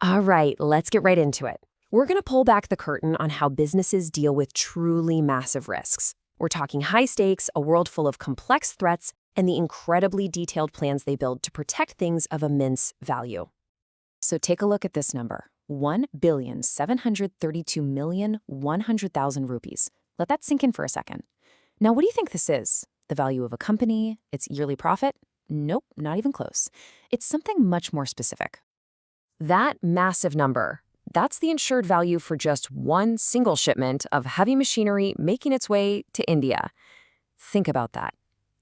All right, let's get right into it. We're going to pull back the curtain on how businesses deal with truly massive risks. We're talking high stakes, a world full of complex threats, and the incredibly detailed plans they build to protect things of immense value. So take a look at this number, 1,732,100,000 rupees. Let that sink in for a second. Now, what do you think this is? The value of a company? Its yearly profit? Nope, not even close. It's something much more specific. That massive number, that's the insured value for just one single shipment of heavy machinery making its way to India. Think about that.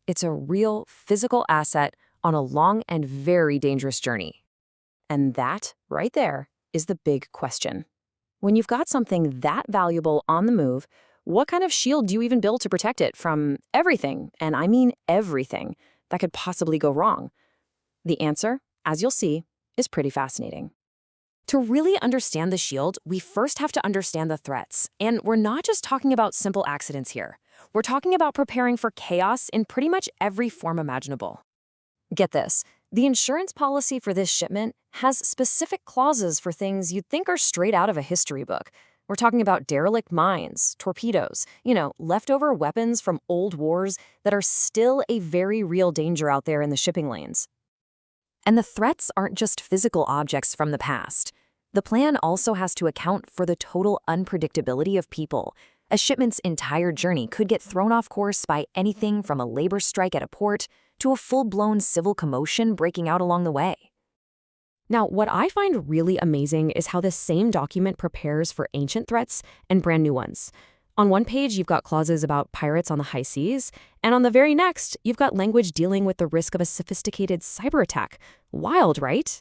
It's a real physical asset on a long and very dangerous journey. And that, right there, is the big question. When you've got something that valuable on the move, what kind of shield do you even build to protect it from everything, and I mean everything, that could possibly go wrong? The answer, as you'll see, is pretty fascinating. To really understand the shield, we first have to understand the threats. And we're not just talking about simple accidents here. We're talking about preparing for chaos in pretty much every form imaginable. Get this, the insurance policy for this shipment has specific clauses for things you'd think are straight out of a history book. We're talking about derelict mines, torpedoes, leftover weapons from old wars that are still a very real danger out there in the shipping lanes. And the threats aren't just physical objects from the past. The plan also has to account for the total unpredictability of people. A shipment's entire journey could get thrown off course by anything from a labor strike at a port to a full-blown civil commotion breaking out along the way. Now, what I find really amazing is how this same document prepares for ancient threats and brand new ones. On one page, you've got clauses about pirates on the high seas, and on the very next, you've got language dealing with the risk of a sophisticated cyber attack. Wild, right?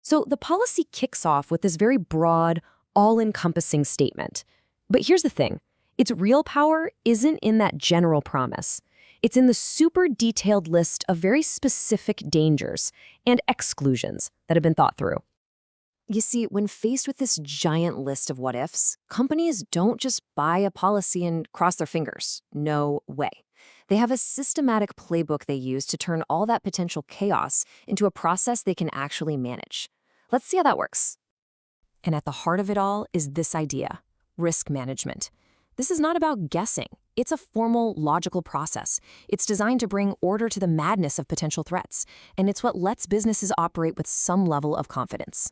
So the policy kicks off with this very broad, all-encompassing statement. But here's the thing. Its real power isn't in that general promise. It's in the super detailed list of very specific dangers and exclusions that have been thought through. You see, when faced with this giant list of what-ifs, companies don't just buy a policy and cross their fingers. No way. They have a systematic playbook they use to turn all that potential chaos into a process they can actually manage. Let's see how that works. And at the heart of it all is this idea, risk management. This is not about guessing. It's a formal, logical process. It's designed to bring order to the madness of potential threats, and it's what lets businesses operate with some level of confidence.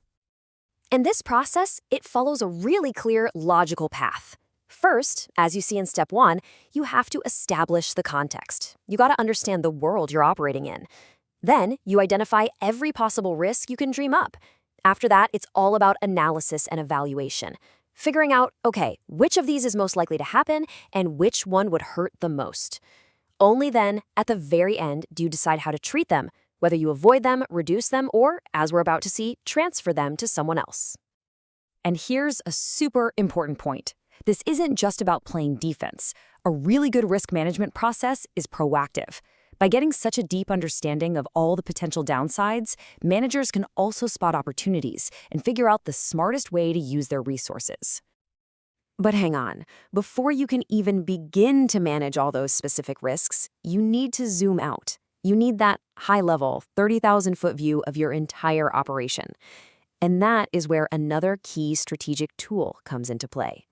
And this process, it follows a really clear, logical path. First, as you see in step 1, you have to establish the context. You got to understand the world you're operating in. Then, you identify every possible risk you can dream up. After that, it's all about analysis and evaluation. Figuring out, okay, which of these is most likely to happen and which one would hurt the most. Only then, at the very end, do you decide how to treat them, whether you avoid them, reduce them, or, as we're about to see, transfer them to someone else. And here's a super important point. This isn't just about playing defense. A really good risk management process is proactive. By getting such a deep understanding of all the potential downsides, managers can also spot opportunities and figure out the smartest way to use their resources. But hang on, before you can even begin to manage all those specific risks, you need to zoom out. You need that high-level, 30,000-foot view of your entire operation. And that is where another key strategic tool comes into play.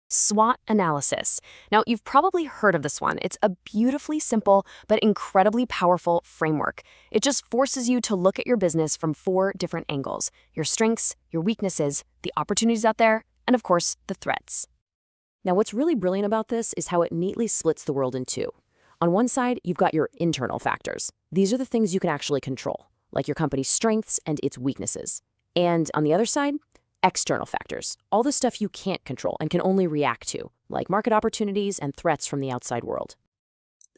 SWOT analysis. Now, you've probably heard of this one. It's a beautifully simple but incredibly powerful framework. It just forces you to look at your business from 4 different angles: your strengths, your weaknesses, the opportunities out there, and of course, the threats. Now, what's really brilliant about this is how it neatly splits the world in 2. On one side, you've got your internal factors. These are the things you can actually control, like your company's strengths and its weaknesses. And on the other side, external factors, all the stuff you can't control and can only react to, like market opportunities and threats from the outside world.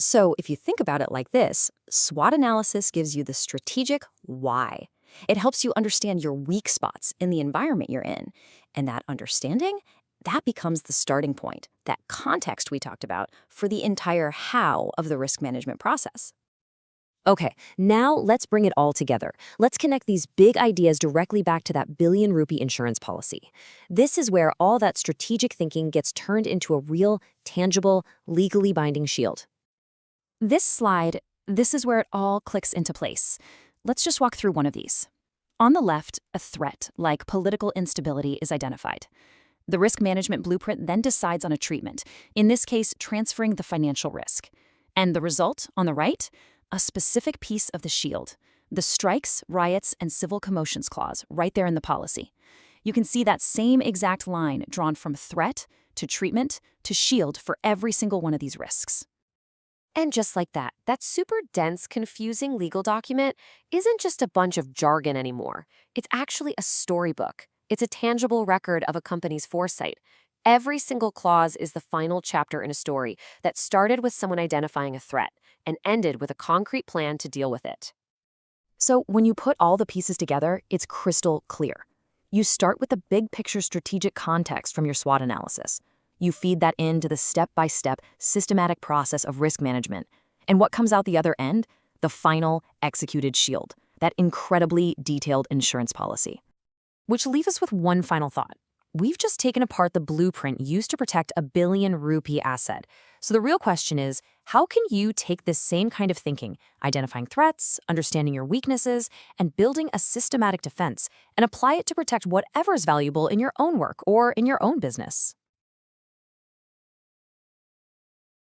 So if you think about it like this, SWOT analysis gives you the strategic why. It helps you understand your weak spots in the environment you're in. And that understanding, that becomes the starting point, that context we talked about for the entire how of the risk management process. Okay, now let's bring it all together. Let's connect these big ideas directly back to that billion-rupee insurance policy. This is where all that strategic thinking gets turned into a real, tangible, legally binding shield. This slide, this is where it all clicks into place. Let's just walk through one of these. On the left, a threat, like political instability, is identified. The risk management blueprint then decides on a treatment, in this case, transferring the financial risk. And the result, on the right, a specific piece of the shield, the strikes, riots, and civil commotions clause, right there in the policy. You can see that same exact line drawn from threat to treatment to shield for every single one of these risks. And just like that super dense, confusing legal document isn't just a bunch of jargon anymore. It's actually a storybook. It's a tangible record of a company's foresight. Every single clause is the final chapter in a story that started with someone identifying a threat and ended with a concrete plan to deal with it. So when you put all the pieces together, it's crystal clear. You start with the big picture strategic context from your SWOT analysis. You feed that into the step-by-step systematic process of risk management. And what comes out the other end? The final executed shield, that incredibly detailed insurance policy. Which leaves us with one final thought. We've just taken apart the blueprint used to protect a billion rupee asset. So the real question is, how can you take this same kind of thinking, identifying threats, understanding your weaknesses, and building a systematic defense, and apply it to protect whatever is valuable in your own work or in your own business?